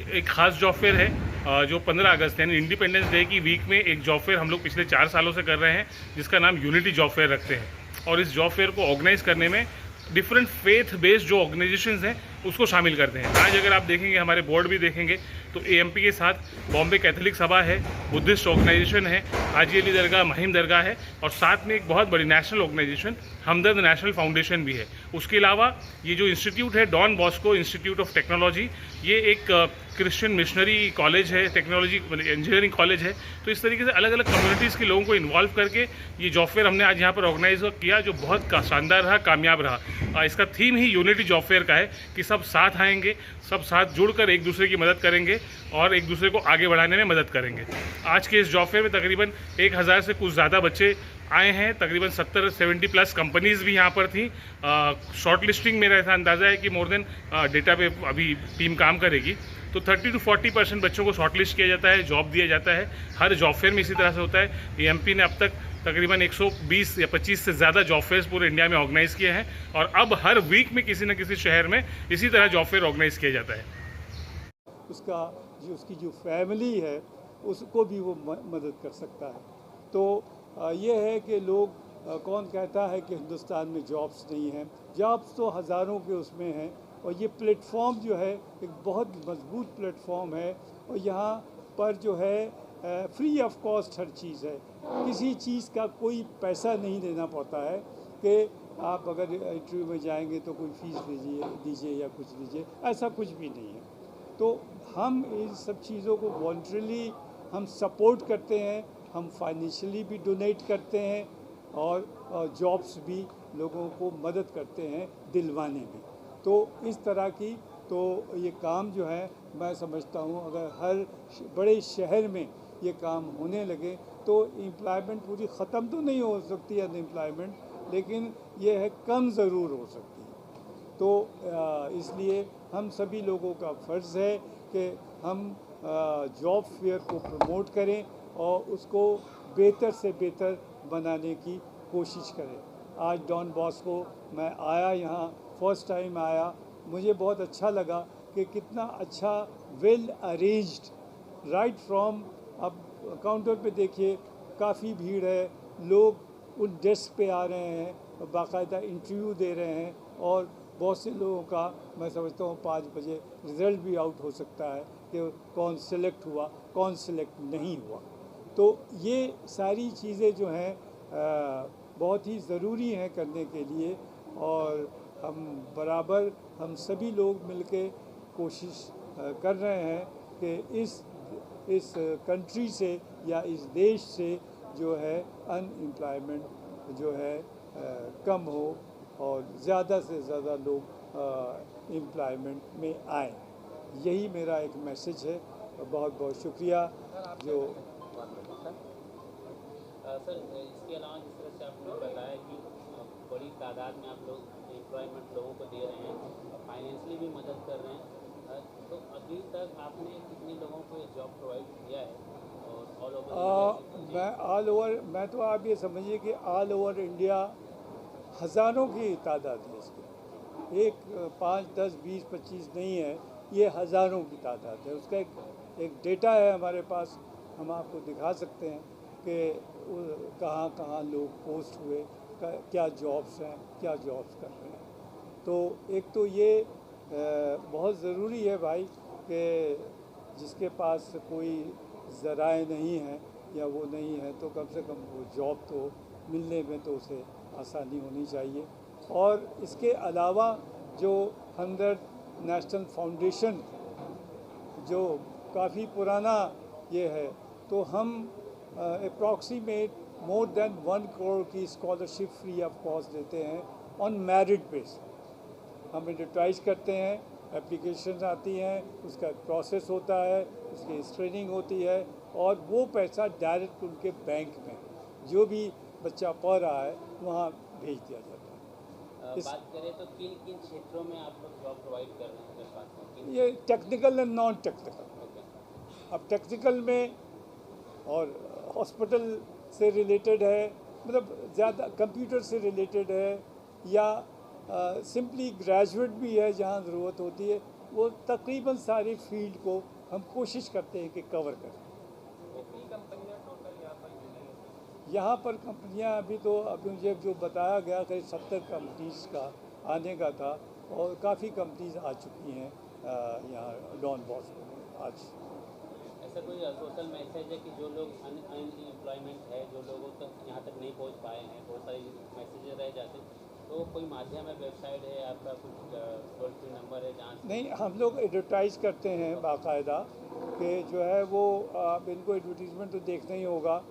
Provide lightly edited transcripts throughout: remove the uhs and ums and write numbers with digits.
एक ख़ास job fair है जो 15 अगस्त यानी इंडिपेंडेंस डे की वीक में एक जॉब फेयर हम लोग पिछले 4 सालों से कर रहे हैं, जिसका नाम यूनिटी जॉब फेयर रखते हैं। और इस जॉब फेयर को ऑर्गेनाइज करने में डिफरेंट फेथ बेस्ड जो ऑर्गेनाइजेशंस हैं उसको शामिल करते हैं। आज अगर आप देखेंगे, हमारे बोर्ड भी देखेंगे तो एएमपी के साथ बॉम्बे कैथोलिक सभा है, बुद्धिस्ट ऑर्गेनाइजेशन है, हाजी अली दरगाह महिम दरगाह है, और साथ में एक बहुत बड़ी national organisation Hamdard national foundation भी है। उसके अलावा ये जो इंस्टीट्यूट है Don Bosco Institute of Technology, ये एक क्रिश्चियन मिशनरी कॉलेज है, टेक्नोलॉजी इंजीनियरिंग कॉलेज है। तो इस तरीके से अलग अलग कम्युनिटीज़ के लोगों को इन्वॉल्व करके ये जॉब फेयर हमने आज यहाँ पर ऑर्गेनाइज किया, जो बहुत शानदार रहा, कामयाब रहा। इसका थीम ही यूनिटी जॉब फेयर का है कि सब साथ आएंगे, सब साथ जुड़कर एक दूसरे की मदद करेंगे और एक दूसरे को आगे बढ़ाने में मदद करेंगे। आज के इस जॉब फेयर में तकरीबन 1000 से कुछ ज़्यादा बच्चे आए हैं। तकरीबन 70-70 प्लस कंपनीज़ भी यहाँ पर थी। शॉर्ट लिस्टिंग मेरा ऐसा अंदाज़ा है कि मोर देन डेटा पे अभी टीम काम करेगी। तो 30 to 40% बच्चों को शॉर्ट लिस्ट किया जाता है, जॉब दिया जाता है। हर जॉब फेयर में इसी तरह से होता है। एएमपी ने अब तक तकरीबन 120 या 25 से ज़्यादा जॉब फेयर्स पूरे इंडिया में ऑर्गेनाइज़ किए हैं, और अब हर वीक में किसी न किसी शहर में इसी तरह जॉब फेयर ऑर्गेनाइज़ किया जाता है। उसकी जो फैमिली है उसको भी वो मदद कर सकता है। तो ये है कि लोग कौन कहता है कि हिंदुस्तान में जॉब्स नहीं हैं? जॉब्स तो हज़ारों के उसमें हैं, और ये प्लेटफॉर्म जो है एक बहुत मजबूत प्लेटफॉर्म है। और यहाँ पर जो है फ्री ऑफ कॉस्ट हर चीज़ है, किसी चीज़ का कोई पैसा नहीं देना पड़ता है कि आप अगर इंटरव्यू में जाएंगे तो कोई फीस दीजिए या कुछ दीजिए, ऐसा कुछ भी नहीं है। तो हम इन सब चीज़ों को वॉलंटरीली हम सपोर्ट करते हैं, हम फाइनेंशियली भी डोनेट करते हैं, और जॉब्स भी लोगों को मदद करते हैं दिलवाने में। तो इस तरह की तो ये काम जो है, मैं समझता हूँ अगर हर बड़े शहर में ये काम होने लगे तो एम्प्लॉयमेंट पूरी ख़त्म तो नहीं हो सकती अनएम्प्लॉयमेंट, लेकिन ये है कम ज़रूर हो सकती है। तो इसलिए हम सभी लोगों का फ़र्ज़ है कि हम जॉब फेयर को प्रमोट करें और उसको बेहतर से बेहतर बनाने की कोशिश करें। आज डॉन बॉस्को मैं आया, यहाँ फर्स्ट टाइम आया, मुझे बहुत अच्छा लगा कि कितना अच्छा वेल अरेंज्ड राइट फ्रॉम। अब काउंटर पे देखिए काफ़ी भीड़ है, लोग उन डेस्क पे आ रहे हैं, बाकायदा इंटरव्यू दे रहे हैं, और बहुत से लोगों का मैं समझता हूँ 5 बजे रिज़ल्ट भी आउट हो सकता है कि कौन सिलेक्ट हुआ कौन सिलेक्ट नहीं हुआ। तो ये सारी चीज़ें जो हैं बहुत ही ज़रूरी हैं करने के लिए, और हम सभी लोग मिलके कोशिश कर रहे हैं कि इस कंट्री से या इस देश से जो है अनएम्प्लॉयमेंट जो है कम हो और ज़्यादा से ज़्यादा लोग एम्प्लॉयमेंट में आए। यही मेरा एक मैसेज है। बहुत बहुत शुक्रिया। जो सर, इसके अलावा जिस तरह से आपने बताया कि बड़ी तादाद में आप लोग एम्प्लॉयमेंट लोगों को दे रहे हैं, फाइनेंशियली भी मदद कर रहे हैं, तो अभी तक आपने कितने लोगों को ये जॉब प्रोवाइड किया है? और ऑल ओवर मैं तो आप ये समझिए कि ऑल ओवर इंडिया हज़ारों की तादाद है इसकी। एक 5, 10, 20, 25 नहीं है, ये हज़ारों की तादाद है। उसका एक डेटा है हमारे पास, हम आपको दिखा सकते हैं कि कहाँ कहाँ लोग पोस्ट हुए, क्या जॉब्स हैं, क्या जॉब्स कर रहे हैं। तो एक तो ये बहुत ज़रूरी है भाई कि जिसके पास कोई ज़राए नहीं है या वो नहीं है, तो कम से कम वो जॉब तो मिलने में तो उसे आसानी होनी चाहिए। और इसके अलावा जो हमदर्द नेशनल फाउंडेशन जो काफ़ी पुराना ये है, तो हम अप्रॉक्सीमेट मोर देन 1 करोड़ की स्कॉलरशिप फ्री ऑफ कॉस्ट देते हैं ऑन मेरिट बेस। हम एडवर्टाइज करते हैं, एप्लीकेशन आती हैं, उसका प्रोसेस होता है, उसकी ट्रेनिंग होती है, और वो पैसा डायरेक्ट उनके बैंक में जो भी बच्चा पढ़ रहा है वहाँ भेज दिया जाता है। बात करें तो किन किन क्षेत्रों में आप लोग जॉब प्रोवाइड कर रहे हैं? ये टेक्निकल एंड नॉन टेक्निकल। अब टेक्निकल में और हॉस्पिटल से रिलेटेड है, मतलब ज़्यादा कंप्यूटर से रिलेटेड है, या सिंपली ग्रेजुएट भी है जहाँ ज़रूरत होती है। वो तकरीबन सारी फील्ड को हम कोशिश करते हैं कि कवर करें। कितनी कंपनियां टोटल यहाँ पर कंपनियाँ अभी मुझे जो बताया गया करीब 70 कंपनीज का आने का था और काफ़ी कंपनीज आ चुकी हैं यहाँ डॉन बॉस्को में आज। ऐसा कोई सोशल मैसेज है कि जो लोग अनएम्प्लॉयमेंट है, जो लोगों तक यहाँ तक नहीं पहुँच पाए हैं, बहुत सारे मैसेजेस रह जाते हैं, तो कोई माध्यम है, वेबसाइट है आपका, कुछ टोल फ्री नंबर है जहाँ नहीं, हम लोग एडवर्टाइज़ करते हैं बाकायदा कि जो है वो आप इनको एडवर्टीज़मेंट तो देखना ही होगा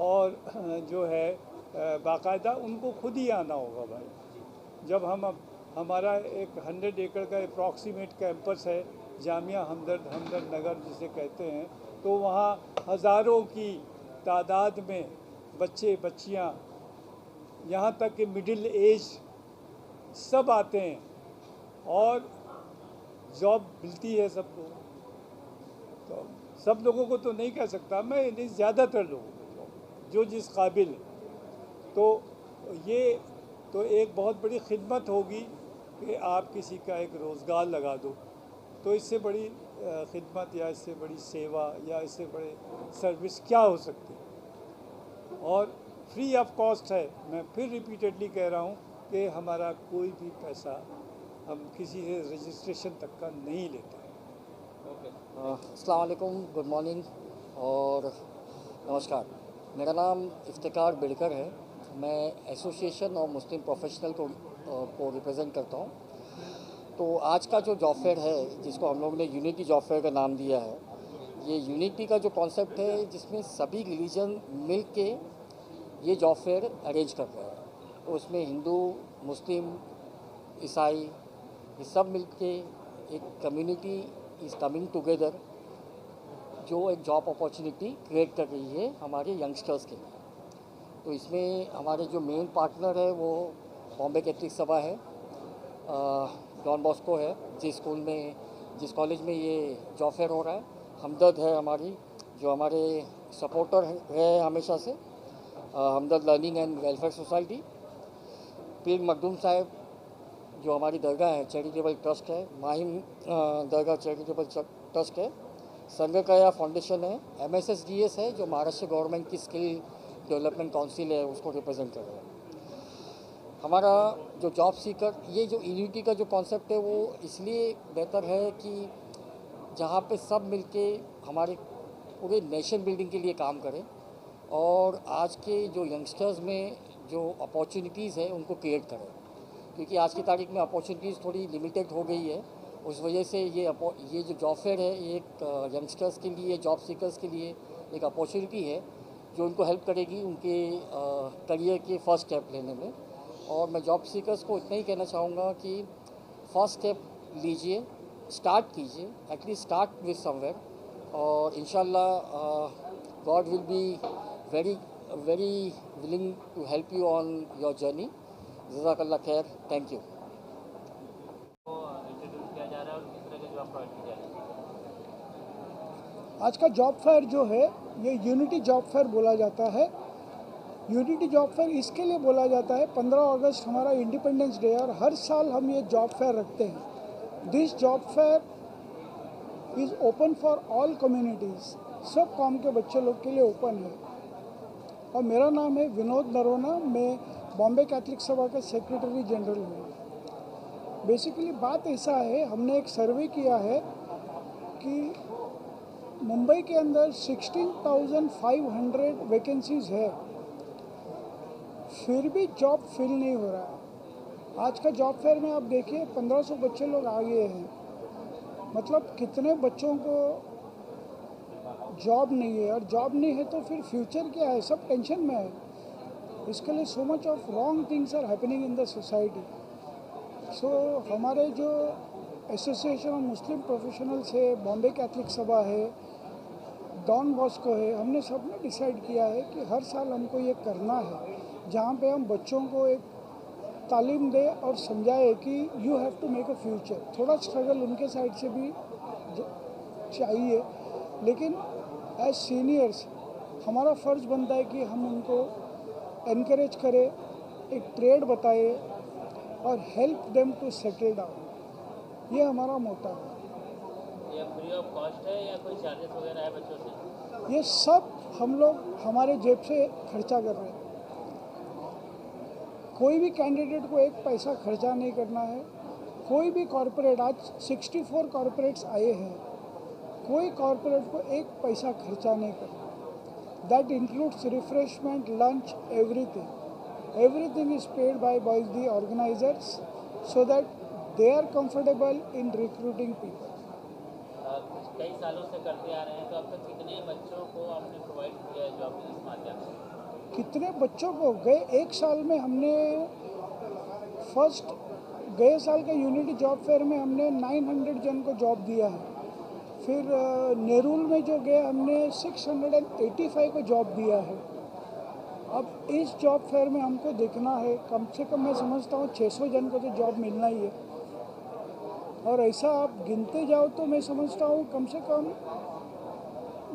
और जो है बाकायदा उनको खुद ही आना होगा भाई। जब हमारा एक 100 एकड़ का अप्रॉक्सीमेट कैंपस है जामिया हमदर्द नगर जिसे कहते हैं, तो वहाँ हज़ारों की तादाद में बच्चे बच्चियाँ यहाँ तक कि मिडिल एज सब आते हैं और जॉब मिलती है सबको। तो सब लोगों को तो नहीं कह सकता मैं, नहीं ज़्यादातर लोगों को जो जिस काबिल है। तो ये तो एक बहुत बड़ी खिदमत होगी कि आप किसी का एक रोज़गार लगा दो, तो इससे बड़ी खिदमत या इससे बड़ी सेवा या इससे बड़े सर्विस क्या हो सकती है। और फ्री ऑफ कॉस्ट है, मैं फिर रिपीटेडली कह रहा हूँ कि हमारा कोई भी पैसा हम किसी से रजिस्ट्रेशन तक का नहीं लेते। अस्सलाम वालेकुम, गुड मॉर्निंग और नमस्कार। मेरा नाम इफ्तिकार बिड़कर है। मैं एसोसिएशन ऑफ मुस्लिम प्रोफेशनल को रिप्रेजेंट करता हूँ। तो आज का जो जॉब फेयर है, जिसको हम लोग ने यूनिटी जॉब फेयर का नाम दिया है, ये यूनिटी का जो कॉन्सेप्ट है जिसमें सभी रिलीजन मिल के ये जॉब फेयर अरेंज कर रहे हैं। तो उसमें हिंदू, मुस्लिम, ईसाई, ये सब मिल के एक कम्युनिटी इज़ कमिंग टुगेदर, जो एक जॉब अपॉर्चुनिटी क्रिएट कर रही है हमारे यंगस्टर्स के लिए। तो इसमें हमारे जो मेन पार्टनर है वो बॉम्बे कैथलिक सभा है, डॉन बॉस्को है, जिस कॉलेज में ये जॉब फेयर हो रहा है। हमदर्द है हमारी, जो हमारे सपोर्टर है हमेशा से, हमदर्द लर्निंग एंड वेलफेयर सोसाइटी। पीर मखदूम साहब जो हमारी दरगाह है, चैरिटेबल ट्रस्ट है, माहिम दरगाह चैरिटेबल ट्रस्ट है, संगकया फाउंडेशन है, MSSDS है जो महाराष्ट्र गवर्नमेंट की स्किल डेवलपमेंट काउंसिल है उसको रिप्रेजेंट कर रहा है। हमारा जो जॉब सीकर, ये जो यूनिटी का जो कॉन्सेप्ट है वो इसलिए बेहतर है कि जहाँ पे सब मिलके हमारे पूरे नेशन बिल्डिंग के लिए काम करें और आज के जो यंगस्टर्स में जो अपॉर्चुनिटीज़ है उनको क्रिएट करें। क्योंकि आज की तारीख में अपॉर्चुनिटीज़ थोड़ी लिमिटेड हो गई है, उस वजह से ये जो जॉब फेयर है ये एक यंगस्टर्स के लिए, जॉब सीकर्स के लिए एक अपॉर्चुनिटी है जो उनको हेल्प करेगी उनके करियर के फर्स्ट स्टेप लेने में। और मैं जॉब सीकर्स को इतना ही कहना चाहूँगा कि फर्स्ट स्टेप लीजिए, स्टार्ट कीजिए, एटलीस्ट स्टार्ट विद समवेयर, और इंशाल्लाह God will be very willing to help you on your journey. जज़ाकल्लाह खैर, थैंक यू। इंट्रोड्यूस किया जा रहा है और किस तरह के जॉब प्रोवाइड की जा रही है? आज का जॉब फेयर जो है ये यूनिटी जॉब फेयर बोला जाता है। यूनिटी जॉब फेयर इसके लिए बोला जाता है, 15 अगस्त हमारा इंडिपेंडेंस डे है और हर साल हम ये जॉब फेयर रखते हैं। This job fair is open for all communities, सब कौम के बच्चे लोग के लिए ओपन है। और मेरा नाम है विनोद नरोना, मैं बॉम्बे कैथलिक सभा का सेक्रेटरी जनरल हूँ। बेसिकली बात ऐसा है, हमने एक सर्वे किया है कि मुंबई के अंदर 16,500 वैकेंसीज़ है, फिर भी जॉब फिल नहीं हो रहा है। आज का जॉब फेयर में आप देखिए 1500 बच्चे लोग आ गए हैं, मतलब कितने बच्चों को जॉब नहीं है। और जॉब नहीं है तो फिर फ्यूचर क्या है, सब टेंशन में है। इसके लिए so much of wrong things are happening in the society. So हमारे जो एसोसिएशन ऑफ मुस्लिम प्रोफेशनल्स है, बॉम्बे कैथलिक सभा है, डॉन बॉस्को है, हमने सब ने डिसाइड किया है कि हर साल हमको ये करना है, जहाँ पे हम बच्चों को एक तालीम दे और समझाए कि you have to make a future. थोड़ा स्ट्रगल उनके साइड से भी चाहिए, लेकिन एज सीनियर्स हमारा फ़र्ज़ बनता है कि हम उनको एनकरेज करें, एक ट्रेड बताए और help them to settle down. ये हमारा मोटा है। ऑफ कॉस्ट है या कोई चार्जेस वगैरह है बच्चों से? ये सब हम लोग हमारे जेब से खर्चा कर रहे हैं। कोई भी कैंडिडेट को एक पैसा खर्चा नहीं करना है। कोई भी कॉरपोरेट, आज 64 कॉरपोरेट्स आए हैं, कोई कॉरपोरेट को एक पैसा खर्चा नहीं करना। That includes refreshment, lunch, everything is paid by the organisers so that they are comfortable in recruiting people. कई सालों से करते आ रहे हैं, तो अब तक कितने बच्चों को आपने प्रोवाइड किया है जॉब इस माध्यम से? कितने बच्चों को गए एक साल में हमने गए साल के यूनिटी जॉब फेयर में हमने 900 जन को जॉब दिया है। फिर नेरुल में जो गए हमने 685 को जॉब दिया है। अब इस जॉब फेयर में हमको देखना है, कम से कम मैं समझता हूँ 600 जन को तो जॉब मिलना ही है। और ऐसा आप गिनते जाओ तो मैं समझता हूँ कम से कम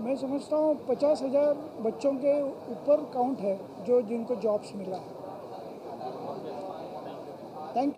50,000 बच्चों के ऊपर काउंट है जो जिनको जॉब्स मिला है।